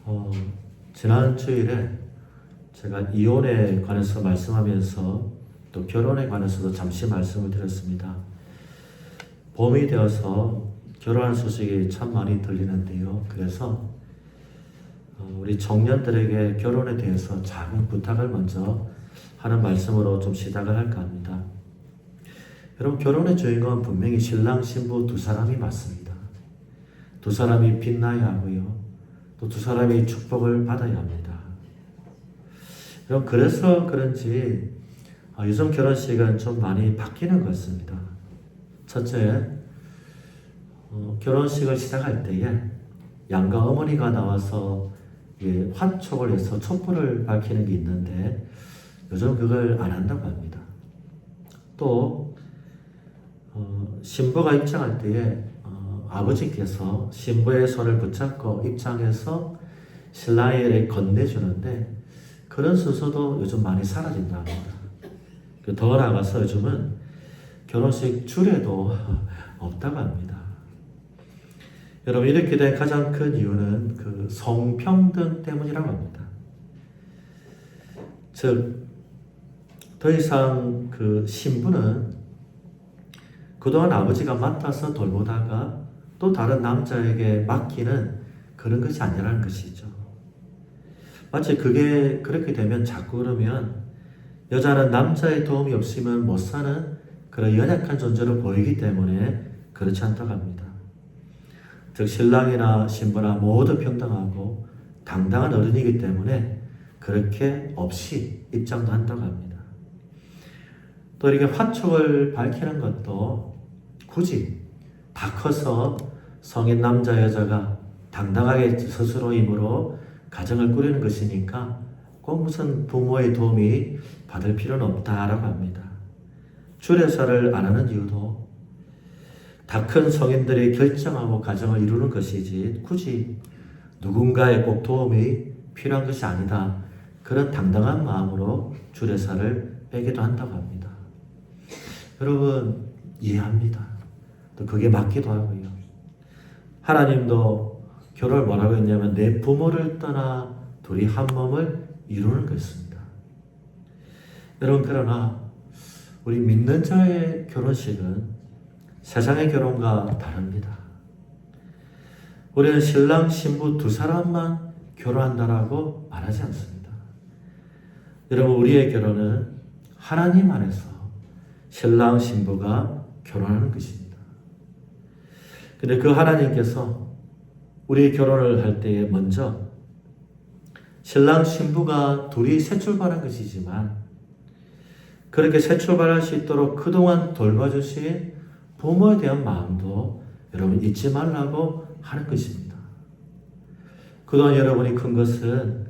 어, 지난 주일에 제가 이혼에 관해서 말씀하면서 또 결혼에 관해서도 잠시 말씀을 드렸습니다. 봄이 되어서 결혼한 소식이 참 많이 들리는데요. 그래서 우리 청년들에게 결혼에 대해서 작은 부탁을 먼저 하는 말씀으로 좀 시작을 할까 합니다. 여러분, 결혼의 주인공은 분명히 신랑 신부 두 사람이 맞습니다. 두 사람이 빛나야 하고요. 또 두 사람이 축복을 받아야 합니다. 여러분, 그래서 그런지 요즘 결혼식은 좀 많이 바뀌는 것 같습니다. 첫째, 결혼식을 시작할 때에 양가 어머니가 나와서 화촉을 해서 촛불을 밝히는 게 있는데 요즘 그걸 안 한다고 합니다. 또 신부가 입장할 때에 아버지께서 신부의 손을 붙잡고 입장해서 신랑에게 건네주는데 그런 순서도 요즘 많이 사라진다 합니다. 더 나아가서 요즘은 결혼식 줄에도 없다고 합니다. 여러분, 이렇게 된 가장 큰 이유는 그 성평등 때문이라고 합니다. 즉, 더 이상 그 신부는 그동안 아버지가 맡아서 돌보다가 또 다른 남자에게 맡기는 그런 것이 아니라는 것이죠. 마치 그게 그렇게 되면 자꾸 그러면 여자는 남자의 도움이 없으면 못 사는 그런 연약한 존재로 보이기 때문에 그렇지 않다고 합니다. 즉, 신랑이나 신부나 모두 평등하고 당당한 어른이기 때문에 그렇게 없이 입장도 한다고 합니다. 또 이렇게 화촉을 밝히는 것도 굳이 다 커서 성인 남자 여자가 당당하게 스스로 힘으로 가정을 꾸리는 것이니까 꼭 무슨 부모의 도움이 받을 필요는 없다라고 합니다. 주례사를 안 하는 이유도 다 큰 성인들이 결정하고 가정을 이루는 것이지 굳이 누군가의 꼭 도움이 필요한 것이 아니다. 그런 당당한 마음으로 주례사를 빼기도 한다고 합니다. 여러분, 이해합니다. 또 그게 맞기도 하고요. 하나님도 결혼을 뭐라고 했냐면 내 부모를 떠나 둘이 한 몸을 이루는 것입니다. 여러분, 그러나 우리 믿는 자의 결혼식은 세상의 결혼과 다릅니다. 우리는 신랑 신부 두 사람만 결혼한다라고 말하지 않습니다. 여러분, 우리의 결혼은 하나님 안에서 신랑 신부가 결혼하는 것입니다. 근데 그 하나님께서 우리 결혼을 할 때에 먼저 신랑 신부가 둘이 새 출발한 것이지만 그렇게 새 출발할 수 있도록 그동안 돌봐주신 부모에 대한 마음도 여러분 잊지 말라고 하는 것입니다. 그동안 여러분이 큰 것은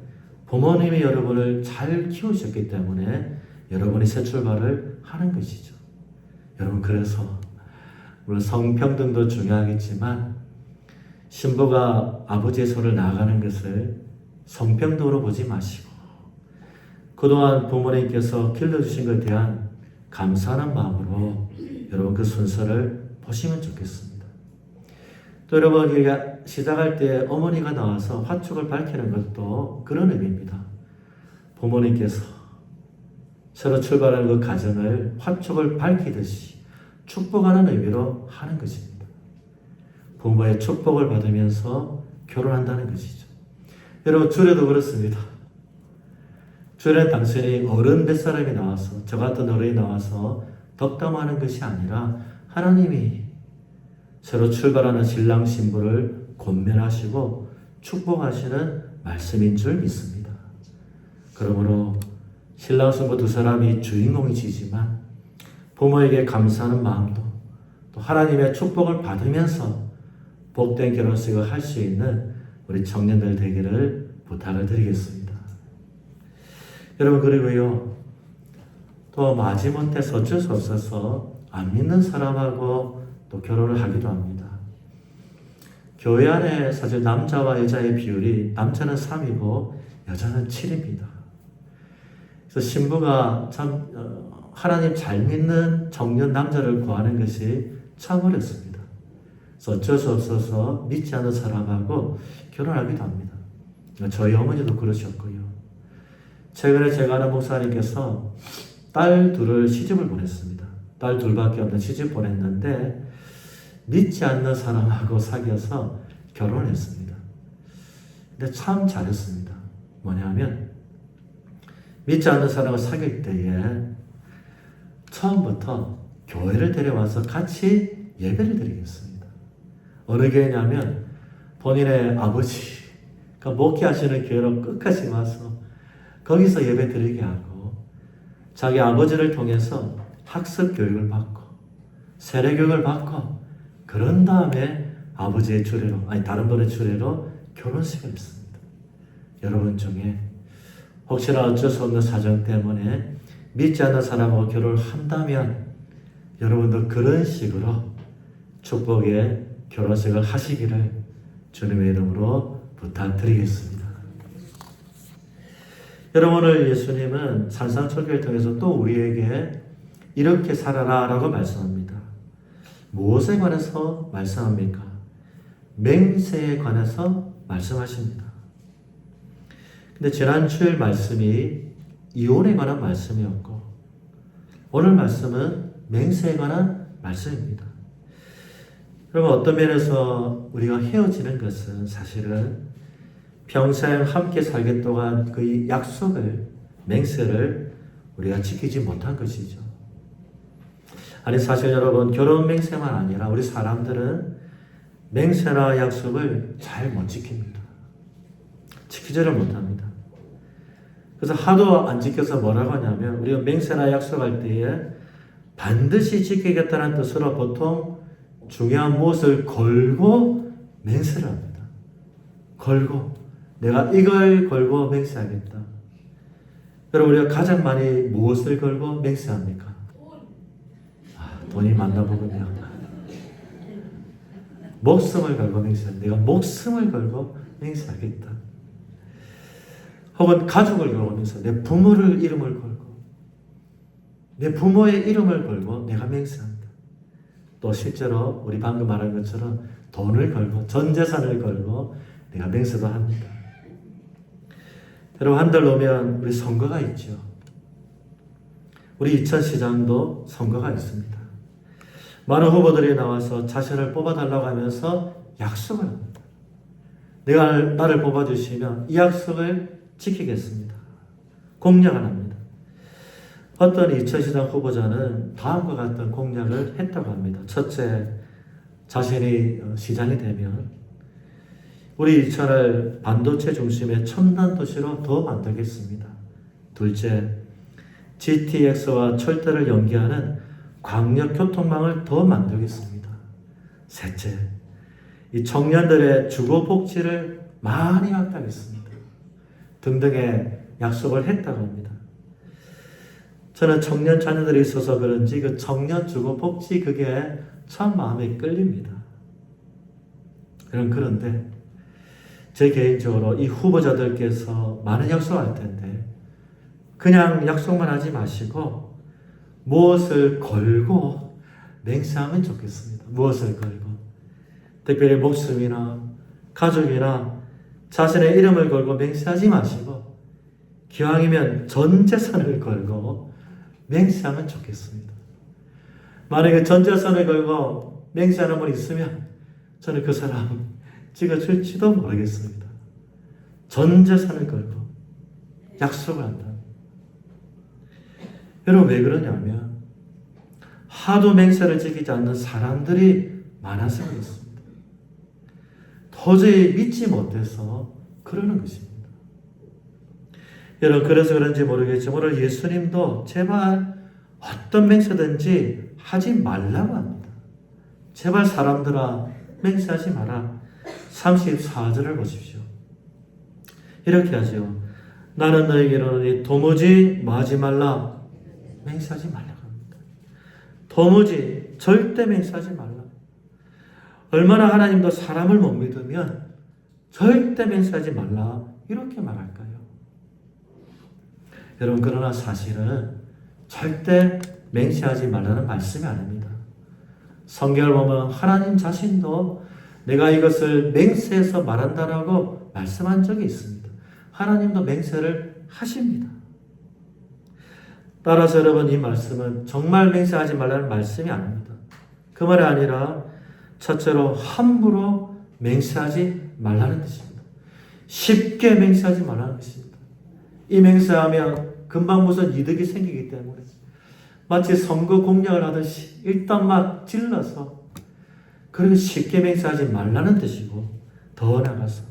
부모님이 여러분을 잘 키우셨기 때문에 여러분이 새 출발을 하는 것이죠. 여러분, 그래서 물론 성평등도 중요하겠지만 신부가 아버지의 손을 나아가는 것을 성평등으로 보지 마시고 그동안 부모님께서 길러주신 것에 대한 감사하는 마음으로 여러분 그 순서를 보시면 좋겠습니다. 또 여러분, 우리가 시작할 때 어머니가 나와서 화촉을 밝히는 것도 그런 의미입니다. 부모님께서 새로 출발하는 그 가정을 화촉을 밝히듯이 축복하는 의미로 하는 것입니다. 부모의 축복을 받으면서 결혼한다는 것이죠. 여러분, 주례도 그렇습니다. 주례는 단순히 어른 몇 사람이 나와서 저 같은 어른이 나와서 덕담하는 것이 아니라 하나님이 새로 출발하는 신랑 신부를 권면하시고 축복하시는 말씀인 줄 믿습니다. 그러므로 신랑 신부 두 사람이 주인공이시지만 부모에게 감사하는 마음도 또 하나님의 축복을 받으면서 복된 결혼식을 할 수 있는 우리 청년들 되기를 부탁을 드리겠습니다. 여러분, 그리고요, 또 마지못해서 어쩔 수 없어서 안 믿는 사람하고 또 결혼을 하기도 합니다. 교회 안에 사실 남자와 여자의 비율이 남자는 3이고 여자는 7입니다. 그래서 신부가 참 하나님 잘 믿는 청년 남자를 구하는 것이 참 어렵습니다. 그래서 어쩔 수 없어서 믿지 않는 사람하고 결혼하기도 합니다. 저희 어머니도 그러셨고요. 최근에 제가 아는 목사님께서 딸 둘을 시집을 보냈습니다. 딸 둘밖에 없는 시집 보냈는데 믿지 않는 사람하고 사귀어서 결혼했습니다. 근데 참 잘했습니다. 뭐냐면 믿지 않는 사람을 사귈 때에 처음부터 교회를 데려와서 같이 예배를 드리겠습니다. 어느 교회냐면 본인의 아버지가 목회하시는 교회로 끝까지 와서 거기서 예배 드리게 하고 자기 아버지를 통해서 학습 교육을 받고 세례 교육을 받고 그런 다음에 아버지의 주례로 다른 분의 주례로 결혼식을 했습니다. 여러분 중에 혹시나 어쩔 수 없는 사정 때문에 믿지 않는 사람하고 결혼을 한다면 여러분도 그런 식으로 축복의 결혼식을 하시기를 주님의 이름으로 부탁드리겠습니다. 여러분, 오늘 예수님은 산상철교를 통해서 또 우리에게 이렇게 살아라 라고 말씀합니다. 무엇에 관해서 말씀합니까? 맹세에 관해서 말씀하십니다. 근데 지난 주일 말씀이 이혼에 관한 말씀이었고 오늘 말씀은 맹세에 관한 말씀입니다. 그러면 어떤 면에서 우리가 헤어지는 것은 사실은 평생 함께 살기 동안 그 약속을, 맹세를 우리가 지키지 못한 것이죠. 아니, 사실 여러분, 결혼 맹세만 아니라 우리 사람들은 맹세나 약속을 잘 못 지킵니다. 지키지를 못합니다. 그래서 하도 안 지켜서 뭐라고 하냐면 우리가 맹세나 약속할 때에 반드시 지키겠다는 뜻으로 보통 중요한 무엇을 걸고 맹세를 합니다. 걸고 내가 이걸 걸고 맹세하겠다. 여러분, 우리가 가장 많이 무엇을 걸고 맹세합니까? 돈이 많나 보군요. 목숨을 걸고 맹세합니다. 내가 목숨을 걸고 맹세하겠다. 혹은 가족을 걸고 맹세합니다. 내 부모를 이름을 걸고 내 부모의 이름을 걸고 내가 맹세한다. 또 실제로 우리 방금 말한 것처럼 돈을 걸고 전 재산을 걸고 내가 맹세도 합니다. 여러분, 한 달 오면 우리 선거가 있죠. 우리 이천시장도 선거가 있습니다. 많은 후보들이 나와서 자신을 뽑아달라고 하면서 약속을 합니다. 나를 뽑아주시면 이 약속을 지키겠습니다. 공약을 합니다. 어떤 이천시장 후보자는 다음과 같은 공약을 했다고 합니다. 첫째, 자신이 시장이 되면 우리 이천을 반도체 중심의 첨단 도시로 더 만들겠습니다. 둘째, GTX와 철도를 연계하는 광역교통망을 더 만들겠습니다. 셋째, 이 청년들의 주거복지를 많이 확대하겠습니다. 등등의 약속을 했다고 합니다. 저는 청년 자녀들이 있어서 그런지 그 청년 주거복지 그게 참 마음에 끌립니다. 그런데 제 개인적으로 이 후보자들께서 많은 약속할 텐데 그냥 약속만 하지 마시고 무엇을 걸고 맹세하면 좋겠습니다. 무엇을 걸고 특별히 목숨이나 가족이나 자신의 이름을 걸고 맹세하지 마시고 기왕이면 전 재산을 걸고 맹세하면 좋겠습니다. 만약에 전 재산을 걸고 맹세하는 분이 있으면 저는 그 사람 찍어줄지도 모르겠습니다. 전 재산을 걸고 약속을 한다. 여러분, 왜 그러냐면 하도 맹세를 지키지 않는 사람들이 많아서 그렇습니다. 도저히 믿지 못해서 그러는 것입니다. 여러분, 그래서 그런지 모르겠지만 오늘 예수님도 제발 어떤 맹세든지 하지 말라고 합니다. 제발 사람들아 맹세하지 마라. 34절을 보십시오. 이렇게 하죠. 나는 너에게 이르노니 도무지 뭐하지 말라. 맹세하지 말라고 합니다. 도무지 절대 맹세하지 말라. 얼마나 하나님도 사람을 못 믿으면 절대 맹세하지 말라 이렇게 말할까요? 여러분, 그러나 사실은 절대 맹세하지 말라는 말씀이 아닙니다. 성경을 보면 하나님 자신도 내가 이것을 맹세해서 말한다라고 말씀한 적이 있습니다. 하나님도 맹세를 하십니다. 따라서 여러분, 이 말씀은 정말 맹세하지 말라는 말씀이 아닙니다. 그 말이 아니라 첫째로 함부로 맹세하지 말라는 뜻입니다. 쉽게 맹세하지 말라는 것입니다. 이 맹세하면 금방 무슨 이득이 생기기 때문에 마치 선거 공략을 하듯이 일단 막 질러서 그렇게 쉽게 맹세하지 말라는 뜻이고, 더 나아가서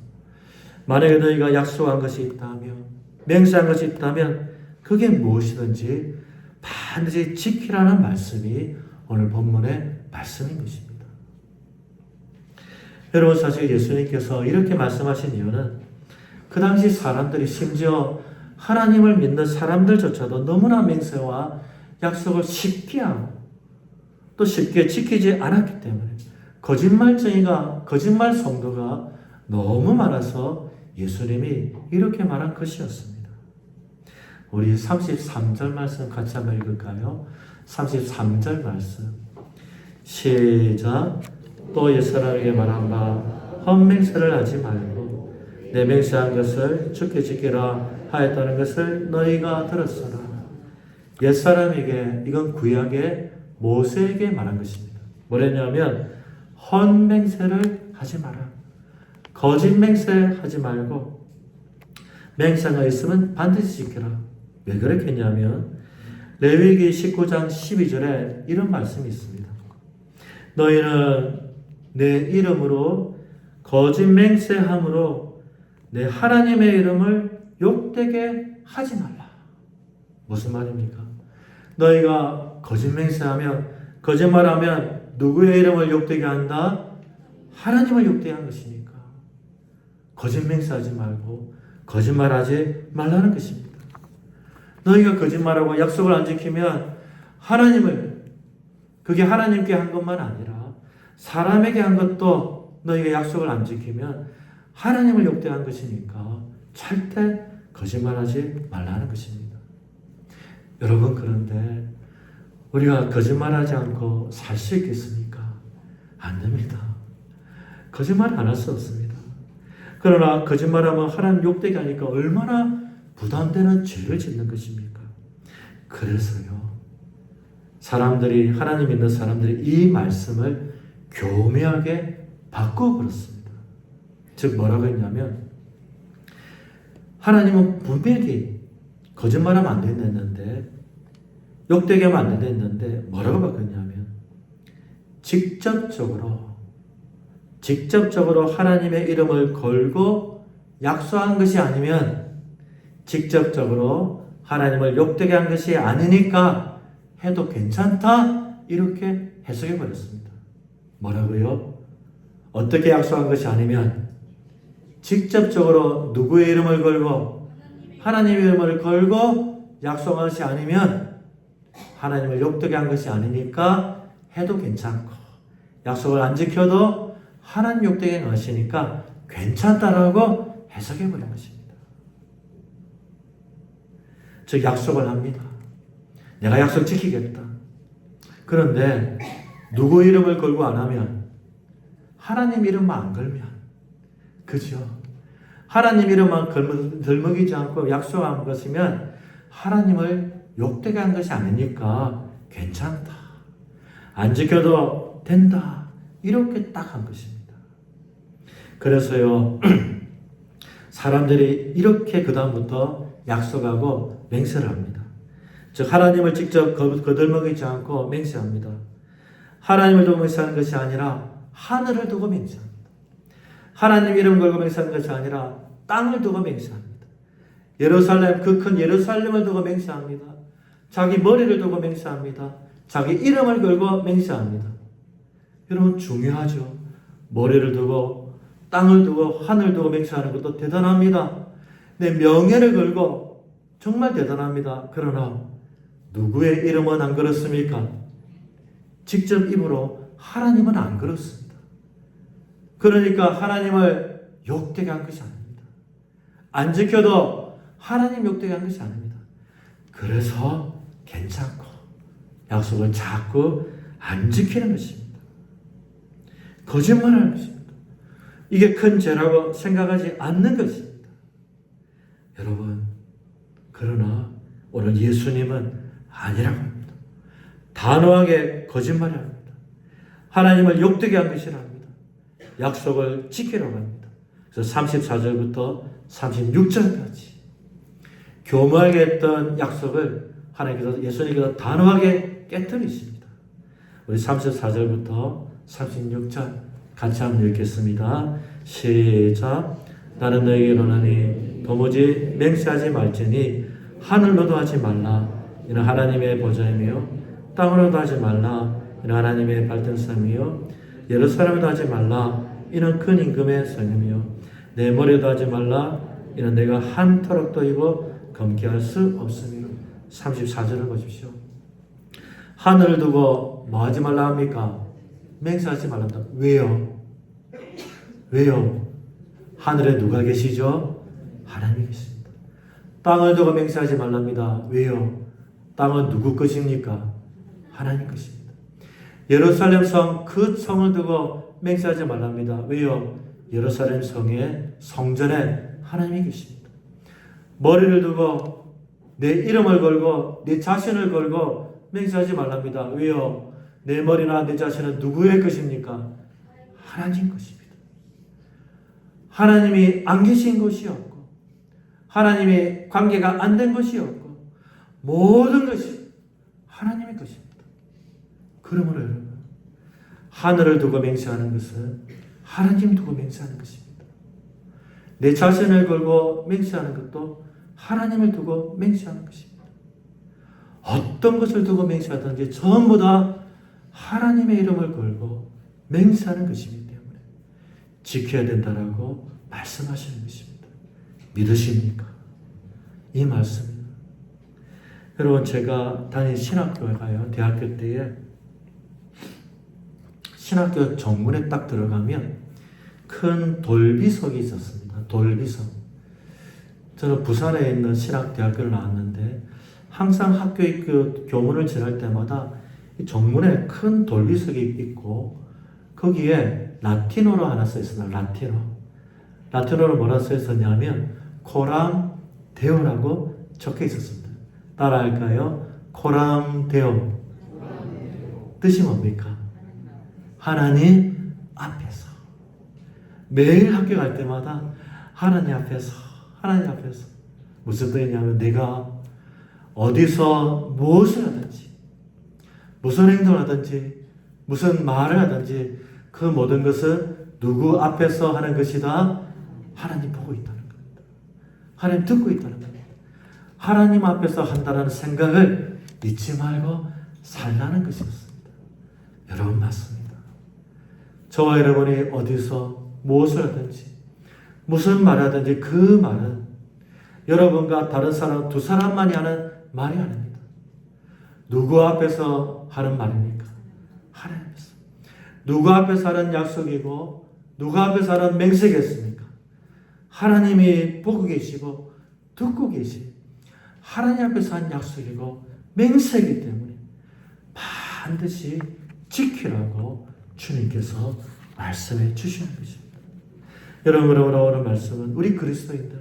만약에 너희가 약속한 것이 있다면, 맹세한 것이 있다면 그게 무엇이든지 반드시 지키라는 말씀이 오늘 본문의 말씀인 것입니다. 여러분, 사실 예수님께서 이렇게 말씀하신 이유는 그 당시 사람들이, 심지어 하나님을 믿는 사람들조차도 너무나 맹세와 약속을 쉽게 하고 또 쉽게 지키지 않았기 때문에, 거짓말쟁이가, 거짓말 성도가 너무 많아서 예수님이 이렇게 말한 것이었습니다. 우리 33절 말씀 같이 한번 읽을까요? 33절 말씀 시작. 또 옛사람에게 말한 바 헛맹세를 하지 말고 내 맹세한 것을 주께 지키라 하였다는 것을 너희가 들었으나. 옛사람에게, 이건 구약의 모세에게 말한 것입니다. 뭐랬냐면 헛맹세를 하지 마라. 거짓 맹세하지 말고 맹세가 있으면 반드시 지켜라. 왜 그렇겠냐면 레위기 19장 12절에 이런 말씀이 있습니다. 너희는 내 이름으로 거짓 맹세함으로 내 하나님의 이름을 욕되게 하지 말라. 무슨 말입니까? 너희가 거짓 맹세하면, 거짓말하면 누구의 이름을 욕되게 한다? 하나님을 욕되게 한 것이니까 거짓 맹세하지 말고 거짓말하지 말라는 것입니다. 너희가 거짓말하고 약속을 안 지키면 하나님을, 그게 하나님께 한 것만 아니라 사람에게 한 것도 너희가 약속을 안 지키면 하나님을 욕되게 한 것이니까 절대 거짓말하지 말라는 것입니다. 여러분, 그런데 우리가 거짓말하지 않고 살 수 있겠습니까? 안 됩니다. 거짓말 안 할 수 없습니다. 그러나 거짓말하면 하나님 욕되게 하니까 얼마나 부담되는 죄를 짓는 것입니까? 그래서요, 사람들이, 하나님 믿는 사람들이 이 말씀을 교묘하게 바꿔버렸습니다. 즉 뭐라고 했냐면, 하나님은 분명히 거짓말하면 안 된다는데, 욕되게 하면 안 된다는데 뭐라고 바꿨냐면 직접적으로 하나님의 이름을 걸고 약속한 것이 아니면, 직접적으로 하나님을 욕되게 한 것이 아니니까 해도 괜찮다, 이렇게 해석해 버렸습니다. 뭐라고요? 어떻게 약속한 것이 아니면 직접적으로 누구의 이름을 걸고 하나님의 이름을 걸고 약속한 것이 아니면 하나님을 욕되게 한 것이 아니니까 해도 괜찮고, 약속을 안 지켜도 하나님 욕되게 한 것이니까 괜찮다라고 해석해 버린 것입니다. 즉 약속을 합니다. 내가 약속 지키겠다. 그런데 누구 이름을 걸고 안 하면, 하나님 이름만 안 걸면, 그죠? 하나님 이름만 덜먹이지 않고 약속한 것이면 하나님을 욕되게 한 것이 아니니까 괜찮다. 안 지켜도 된다. 이렇게 딱 한 것입니다. 그래서요, 사람들이 이렇게 그 다음부터 약속하고 맹세를 합니다. 즉 하나님을 직접 거들먹이지 않고 맹세합니다. 하나님을 두고 맹세하는 것이 아니라 하늘을 두고 맹세합니다. 하나님 이름 걸고 맹세하는 것이 아니라 땅을 두고 맹세합니다. 예루살렘, 그 큰 예루살렘을 두고 맹세합니다. 자기 머리를 두고 맹세합니다. 자기 이름을 걸고 맹세합니다. 여러분, 중요하죠. 머리를 두고 땅을 두고 하늘을 두고 맹세하는 것도 대단합니다. 내 명예를 걸고 정말 대단합니다. 그러나 누구의 이름은 안 걸었습니까? 직접 입으로 하나님은 안 걸었습니다. 그러니까 하나님을 욕되게 한 것이 아닙니다. 안 지켜도 하나님 욕되게 한 것이 아닙니다. 그래서 괜찮고 약속을 자꾸 안 지키는 것입니다. 거짓말하는 것입니다. 이게 큰 죄라고 생각하지 않는 것입니다. 여러분, 그러나 오늘 예수님은 아니라고 합니다. 단호하게 거짓말을 합니다. 하나님을 욕되게 한 것이라 합니다. 약속을 지키라고 합니다. 그래서 34절부터 36절까지 교묘하게 했던 약속을 하나님께서, 예수님께서 단호하게 깨뜨리십니다. 우리 34절부터 36절 같이 한번 읽겠습니다. 시작. 나는 너에게 이르노니 도무지 맹세하지 말지니 하늘로도 하지 말라. 이는 하나님의 보좌이며 땅으로도 하지 말라. 이는 하나님의 발등섬이요 예루살렘에도 하지 말라. 이는 큰 임금의 성이며 내 머리에도 하지 말라. 이는 내가 한 터럭도 이고 검게 할 수 없으며. 34절을 보십시오. 하늘을 두고 뭐 하지 말라 합니까? 맹세하지 말란다. 왜요? 왜요? 하늘에 누가 계시죠? 하나님이 계십니다. 땅을 두고 맹세하지 말랍니다. 왜요? 땅은 누구 것입니까? 하나님 것입니다. 예루살렘 성, 그 성을 두고 맹세하지 말랍니다. 왜요? 예루살렘 성의 성전에 하나님이 계십니다. 머리를 두고 내 이름을 걸고 내 자신을 걸고 맹세하지 말랍니다. 왜요? 내 머리나 내 자신은 누구의 것입니까? 하나님 것입니다. 하나님이 안 계신 것이 없고 하나님이 관계가 안 된 것이 없고 모든 것이 하나님의 것입니다. 그러므로 여러분, 하늘을 두고 맹세하는 것은 하나님 두고 맹세하는 것입니다. 내 자신을 걸고 맹세하는 것도 하나님을 두고 맹세하는 것입니다. 어떤 것을 두고 맹세하든지 전부 다 하나님의 이름을 걸고 맹세하는 것이기 때문에 지켜야 된다라고 말씀하시는 것입니다. 믿으십니까? 이 말씀입니다. 여러분, 제가 다닌 신학교에 가요. 대학교 때에 신학교 정문에 딱 들어가면 큰 돌비석이 있었습니다. 돌비석. 저는 부산에 있는 신학대학교를 나왔는데 항상 학교의 그 교문을 지날 때마다 이 정문에 큰 돌비석이 있고 거기에 라틴어로 하나 써 있습니다. 라틴어로 뭐라 써 있었냐면 코람 데오라고 적혀 있었습니다. 따라할까요? 코람 데오. 뜻이 뭡니까? 하나님 앞에서. 매일 학교 갈 때마다 하나님 앞에서 무슨 뜻이냐면 내가 어디서 무엇을 하든지 무슨 행동을 하든지 무슨 말을 하든지 그 모든 것은 누구 앞에서 하는 것이다? 하나님 보고 있다는 겁니다. 하나님 듣고 있다는 겁니다. 하나님 앞에서 한다는 생각을 잊지 말고 살라는 것이었습니다. 여러분, 맞습니다. 저와 여러분이 어디서 무엇을 하든지 무슨 말을 하든지 그 말은 여러분과 다른 사람, 두 사람만이 하는 말이 아닙니다. 누구 앞에서 하는 말입니까? 하나님 앞에서. 누구 앞에서 하는 약속이고 누구 앞에서 하는 맹세겠습니까? 하나님이 보고 계시고 듣고 계신 하나님 앞에서 한 약속이고 맹세이기 때문에 반드시 지키라고 주님께서 말씀해 주시는 것입니다. 여러분, 오늘 말씀은 우리 그리스도인들,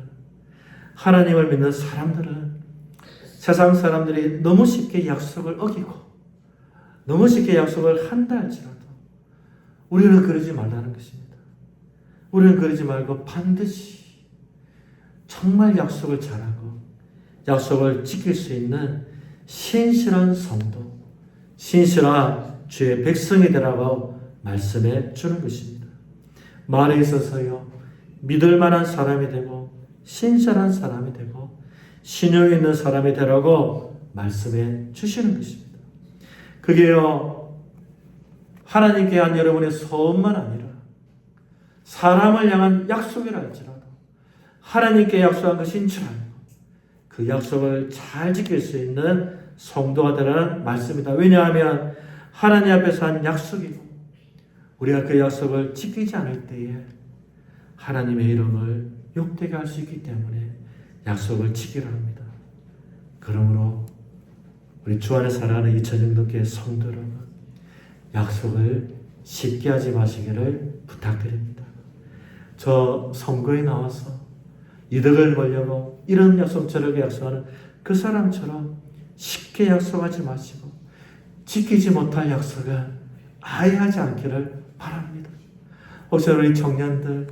하나님을 믿는 사람들은 세상 사람들이 너무 쉽게 약속을 어기고 너무 쉽게 약속을 한다 할지라도 우리는 그러지 말라는 것입니다. 우리는 그러지 말고 반드시 정말 약속을 잘하고 약속을 지킬 수 있는 신실한 성도, 신실한 주의 백성이 되라고 말씀해 주는 것입니다. 말에 있어서요, 믿을 만한 사람이 되고 신실한 사람이 되고 신용 있는 사람이 되라고 말씀해 주시는 것입니다. 그게요, 하나님께 한 여러분의 소원만 아니라 사람을 향한 약속이라 할지라도 하나님께 약속한 것인 줄 알고 그 약속을 잘 지킬 수 있는 성도가 되라는 말씀이다. 왜냐하면 하나님 앞에서 한 약속이고 우리가 그 약속을 지키지 않을 때에 하나님의 이름을 욕되게 할 수 있기 때문에 약속을 지키라 합니다. 그러므로 우리 주 안에 살아가는 2000년도교회 성도 여러분, 약속을 쉽게 하지 마시기를 부탁드립니다. 저 선거에 나와서 이득을 보려고 이런 약속 저렇게 약속하는 그 사람처럼 쉽게 약속하지 마시고 지키지 못할 약속은 아예 하지 않기를 바랍니다. 혹시 우리 청년들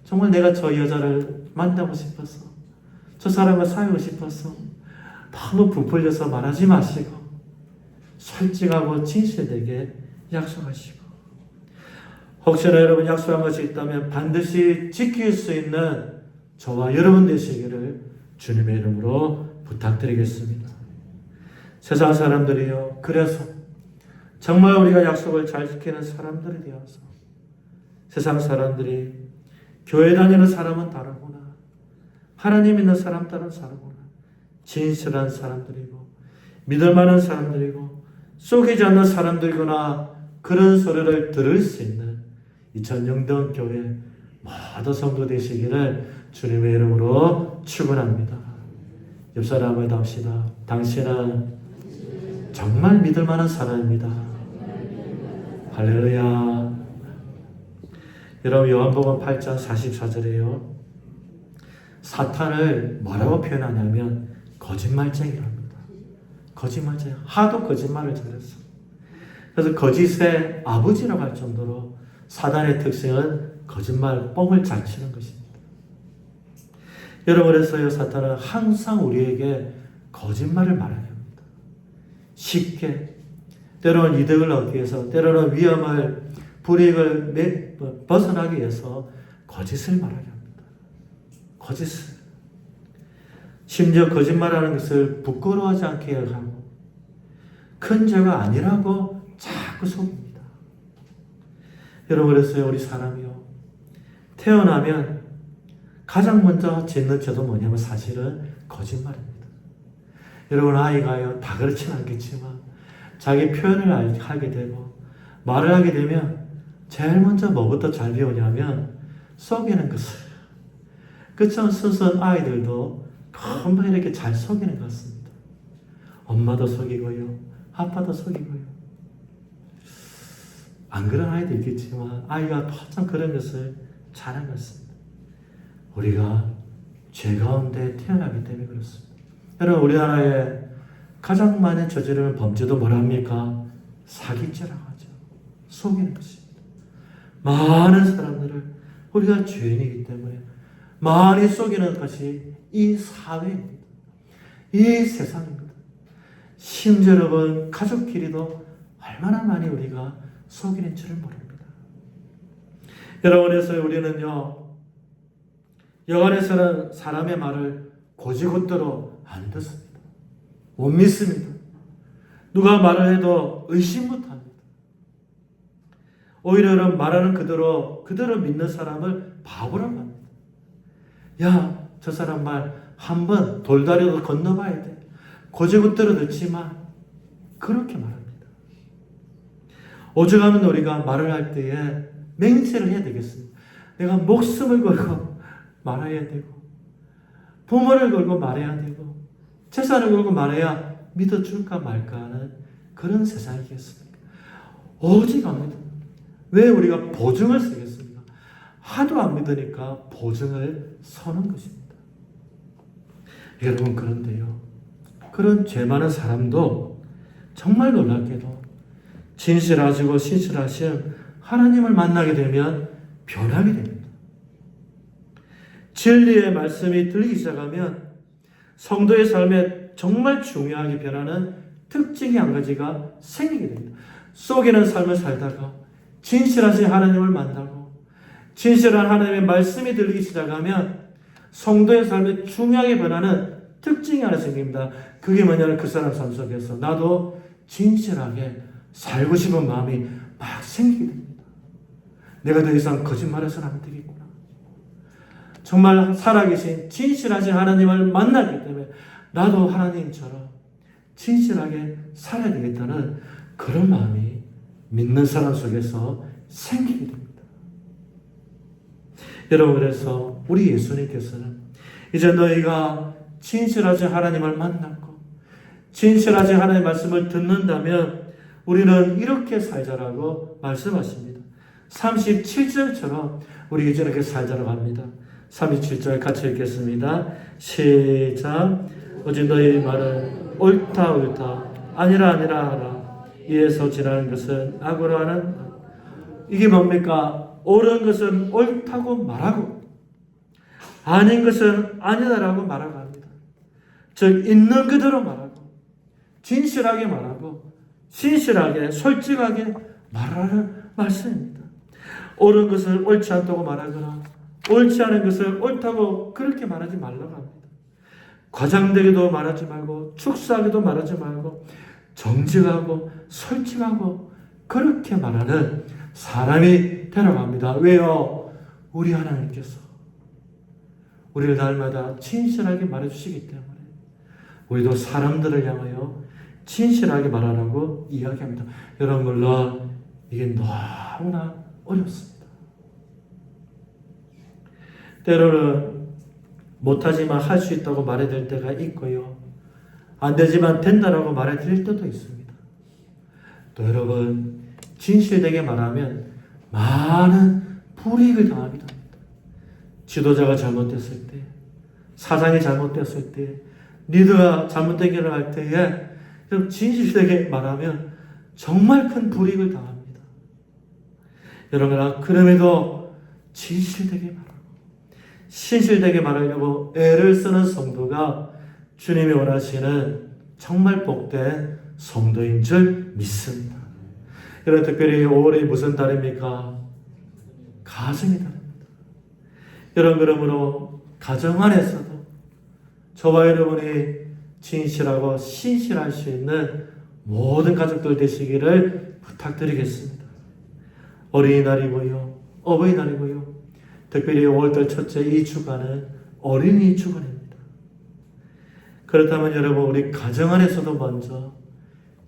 정말 내가 저 여자를 만나고 싶어서 저 사람을 사귀고 싶어서 너무 부풀려서 말하지 마시고 솔직하고 진실되게 약속하시고 혹시나 여러분 약속한 것이 있다면 반드시 지킬 수 있는 저와 여러분 되시기를 주님의 이름으로 부탁드리겠습니다. 세상 사람들이요, 그래서 정말 우리가 약속을 잘 지키는 사람들이 되어서 세상 사람들이 교회 다니는 사람은 다르구나, 하나님 있는 사람 따른 사람구나, 진실한 사람들이고 믿을 만한 사람들이고 속이지 않는 사람들이구나, 그런 소리를 들을 수 있는 이 전영동 교회 모든 성도 되시기를 주님의 이름으로 축원합니다. 옆 사람을 합시다. 당신은 정말 믿을 만한 사람입니다. 할렐루야. 여러분 요한복음 8장 44절에요. 사탄을 뭐라고 표현하냐면 거짓말쟁이랍니다. 거짓말쟁이. 하도 거짓말을 잘했어. 그래서 거짓의 아버지라고 할 정도로 사단의 특징은 거짓말, 뻥을 잘 치는 것입니다. 여러분, 그래서요, 사탄은 항상 우리에게 거짓말을 말하게 합니다. 쉽게, 때로는 이득을 얻기 위해서, 때로는 위험을, 불이익을 벗어나기 위해서 거짓을 말하게 합니다. 거짓을. 심지어 거짓말하는 것을 부끄러워하지 않게 하고, 큰 죄가 아니라고 자꾸 속입니다. 여러분, 그래서요, 우리 사람이요, 태어나면 가장 먼저 짓는 죄도 뭐냐면 사실은 거짓말입니다. 여러분, 아이가요, 다 그렇지는 않겠지만 자기 표현을 하게 되고 말을 하게 되면 제일 먼저 뭐부터 잘 배우냐면 속이는 것을. 그처럼 순수한 아이들도 금방 이렇게 잘 속이는 것 같습니다. 엄마도 속이고요, 아빠도 속이고요. 안 그런 아이도 있겠지만 아이가 참 그런 것을 잘하는 것 같습니다. 우리가 죄 가운데 태어나기 때문에 그렇습니다. 여러분, 우리나라에 가장 많이 저지르는 범죄도 뭐랍니까? 사기죄라고 하죠. 속이는 것입니다. 많은 사람들을 우리가 죄인이기 때문에 많이 속이는 것이 이 사회입니다. 이 세상입니다. 심지어 여러분, 가족끼리도 얼마나 많이 우리가 속이는 줄을 모릅니다. 여러분에서 우리는요, 여관에서는 사람의 말을 고지고대로 안 듣습니다. 못 믿습니다. 누가 말을 해도 의심부터 합니다. 오히려 말하는 그대로 믿는 사람을 바보라고 합니다. 야, 저 사람 말 한번 돌다리도 건너봐야 돼. 고지고대로 듣지만 그렇게 말합니다. 오죽하면 우리가 말을 할 때에 맹세를 해야 되겠습니다. 내가 목숨을 걸고 말해야 되고, 부모를 걸고 말해야 되고, 재산을 걸고 말해야 믿어줄까 말까 하는 그런 세상이겠습니까? 오직 안 믿습니다. 왜 우리가 보증을 쓰겠습니까? 하도 안 믿으니까 보증을 서는 것입니다. 여러분, 그런데요, 그런 죄 많은 사람도 정말 놀랍게도 진실하시고 신실하신 하나님을 만나게 되면 변하게 됩니다. 진리의 말씀이 들리기 시작하면 성도의 삶에 정말 중요하게 변하는 특징이 한 가지가 생기게 됩니다. 속이는 삶을 살다가 진실하신 하나님을 만나고 진실한 하나님의 말씀이 들리기 시작하면 성도의 삶에 중요하게 변하는 특징이 하나 생깁니다. 그게 뭐냐면 그 사람 삶 속에서 나도 진실하게 살고 싶은 마음이 막 생기게 됩니다. 내가 더 이상 거짓말해서는 안 되겠구나. 정말 살아계신 진실하신 하나님을 만났기 때문에 나도 하나님처럼 진실하게 살아야 되겠다는 그런 마음이 믿는 사람 속에서 생기게 됩니다. 여러분, 그래서 우리 예수님께서는 이제 너희가 진실하신 하나님을 만났고 진실하신 하나님의 말씀을 듣는다면 우리는 이렇게 살자라고 말씀하십니다. 37절처럼 우리 이제 이렇게 살자라고 합니다. 37절 같이 읽겠습니다. 시작. 오직 너희 말은 옳다 아니라 하라. 이에서 지나는 것은 악으로 하는. 이게 뭡니까? 옳은 것은 옳다고 말하고 아닌 것은 아니다라고 말하고 합니다. 즉 있는 그대로 말하고 진실하게 말하고 신실하게 솔직하게 말하는 말씀입니다. 옳은 것을 옳지 않다고 말하거나 옳지 않은 것을 옳다고 그렇게 말하지 말라고 합니다. 과장되게도 말하지 말고 축사하게도 말하지 말고 정직하고 솔직하고 그렇게 말하는 사람이 되라고 합니다. 왜요? 우리 하나님께서 우리를 날마다 진실하게 말해주시기 때문에 우리도 사람들을 향하여 진실하게 말하라고 이야기합니다. 여러분 물론 이게 너무나 어렵습니다. 때로는 못하지만 할 수 있다고 말해야 될 때가 있고요. 안 되지만 된다라고 말해 드릴 때도 있습니다. 또 여러분 진실되게 말하면 많은 불이익을 당하기도 합니다. 지도자가 잘못됐을 때, 사장이 잘못됐을 때, 리더가 잘못된 일을 할 때에 진실되게 말하면 정말 큰 불이익을 당합니다. 여러분 그럼에도 진실되게 말하고 신실되게 말하려고 애를 쓰는 성도가 주님이 원하시는 정말 복된 성도인 줄 믿습니다. 여러분 특별히 5월이 무슨 달입니까? 가정의 달입니다. 여러분 그러므로 가정 안에서도 저와 여러분이 진실하고 신실할 수 있는 모든 가족들 되시기를 부탁드리겠습니다. 어린이날이고요. 어버이날이고요. 특별히 5월달 첫째 이 주간은 어린이 주간입니다. 그렇다면 여러분 우리 가정 안에서도 먼저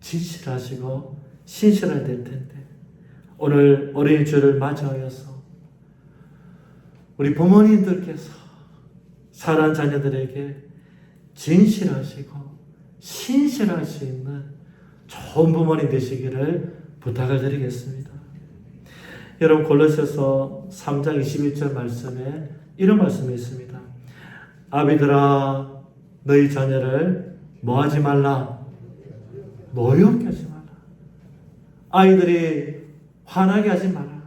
진실하시고 신실해야 될 텐데 오늘 어린이 주를 맞이하여서 우리 부모님들께서 사랑하는 자녀들에게 진실하시고 신실할 수 있는 좋은 부모님 되시기를 부탁을 드리겠습니다. 여러분 골로새서 3장 21절 말씀에 이런 말씀이 있습니다. 아비들아 너희 자녀를 뭐하지 말라? 노엽게 하지 말라. 아이들이 화나게 하지 말라.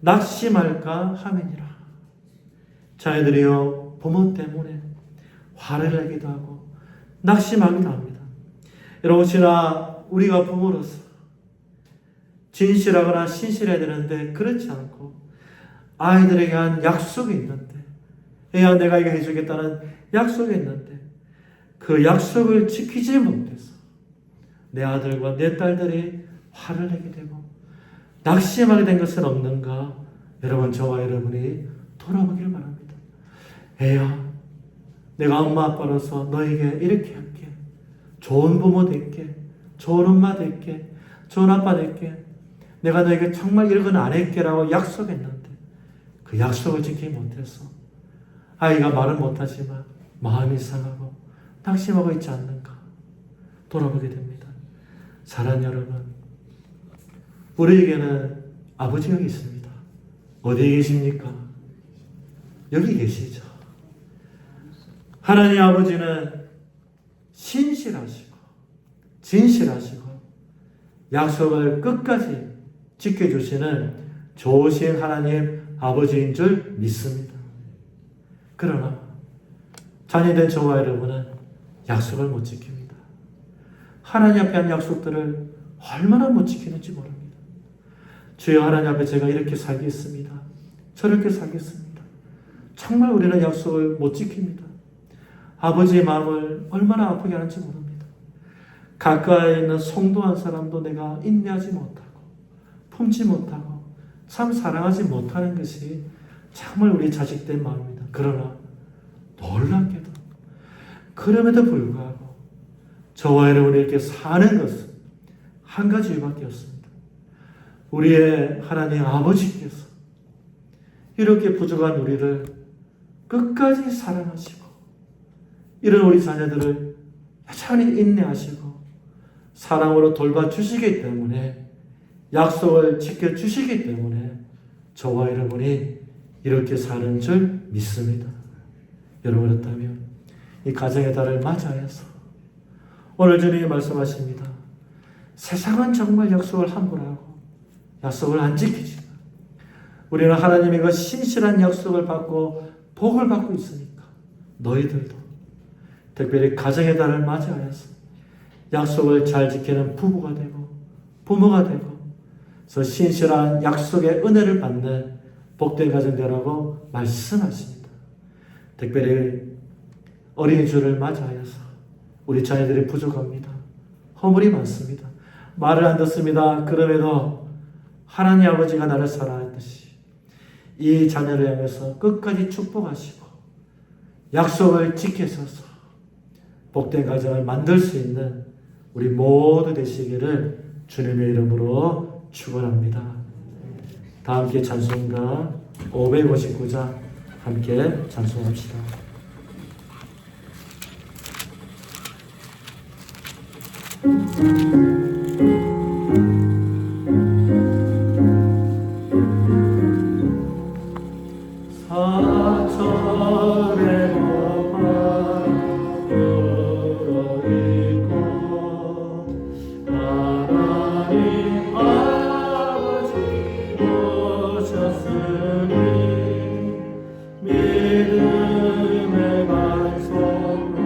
낙심할까 함이니라. 자녀들이요 부모 때문에 화를 내기도 하고 낙심하기도 합니다. 여러분 혹시나 우리가 부모로서 진실하거나 신실해야 되는데 그렇지 않고 아이들에게 한 약속이 있는데 애야 내가 이거 해주겠다는 약속이 있는데 그 약속을 지키지 못해서 내 아들과 내 딸들이 화를 내게 되고 낙심하게 된 것은 없는가? 여러분 저와 여러분이 돌아보기를 바랍니다. 애야 내가 엄마 아빠로서 너에게 이렇게 할게. 좋은 부모 될게. 좋은 엄마 될게. 좋은 아빠 될게. 내가 너에게 정말 이런 건 안 할게라고 약속했는데 그 약속을 지키지 못해서 아이가 말은 못하지만 마음이 상하고 낙심하고 있지 않는가 돌아보게 됩니다. 사랑하는 여러분 우리에게는 아버지가 있습니다. 어디에 계십니까? 여기 계시죠. 하나님 아버지는 신실하시고 진실하시고 약속을 끝까지 지켜주시는 좋으신 하나님 아버지인 줄 믿습니다. 그러나 자녀된 저와 여러분은 약속을 못 지킵니다. 하나님 앞에 한 약속들을 얼마나 못 지키는지 모릅니다. 주여 하나님 앞에 제가 이렇게 살겠습니다. 저렇게 살겠습니다. 정말 우리는 약속을 못 지킵니다. 아버지의 마음을 얼마나 아프게 하는지 모릅니다. 가까이 있는 성도 한 사람도 내가 인내하지 못하고 품지 못하고 참 사랑하지 못하는 것이 정말 우리 자식된 마음입니다. 그러나 놀랍게도 그럼에도 불구하고 저와 여러분이 이렇게 사는 것은 한 가지 이유밖에 없습니다. 우리의 하나님 아버지께서 이렇게 부족한 우리를 끝까지 사랑하시고 이런 우리 자녀들을 여전히 인내하시고 사랑으로 돌봐주시기 때문에 약속을 지켜주시기 때문에 저와 여러분이 이렇게 사는 줄 믿습니다. 여러분, 그렇다면 이 가정의 달을 맞이하여서 오늘 주님이 말씀하십니다. 세상은 정말 약속을 함부로 하고 약속을 안 지키지만 우리는 하나님의 그 신실한 약속을 받고 복을 받고 있으니까 너희들도 특별히 가정의 달을 맞이하여서 약속을 잘 지키는 부부가 되고 부모가 되고 그 신실한 약속의 은혜를 받는 복된 가정 되라고 말씀하십니다. 특별히 어린이 주를 맞이하여서 우리 자녀들이 부족합니다. 허물이 많습니다. 말을 안 듣습니다. 그럼에도 하나님 아버지가 나를 사랑하듯이 이 자녀를 향해서 끝까지 축복하시고 약속을 지키셔서 복된 가정을 만들 수 있는 우리 모두 되시기를 주님의 이름으로 축원합니다. 다 함께 찬송가 559장 함께 찬송합시다. 사철의 목마르고 있고 하나님 아버지 오셨으니 믿음의 반석으로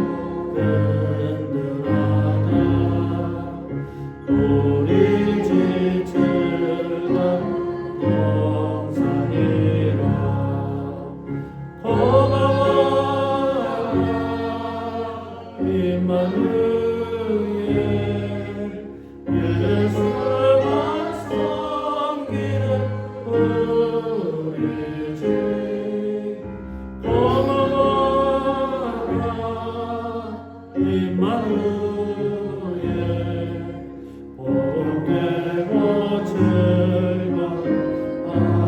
든든하다. 우리 지체가 동산이라 고마워라 임마누엘 예수만 섬기는 우리 집 고마워라 임마누엘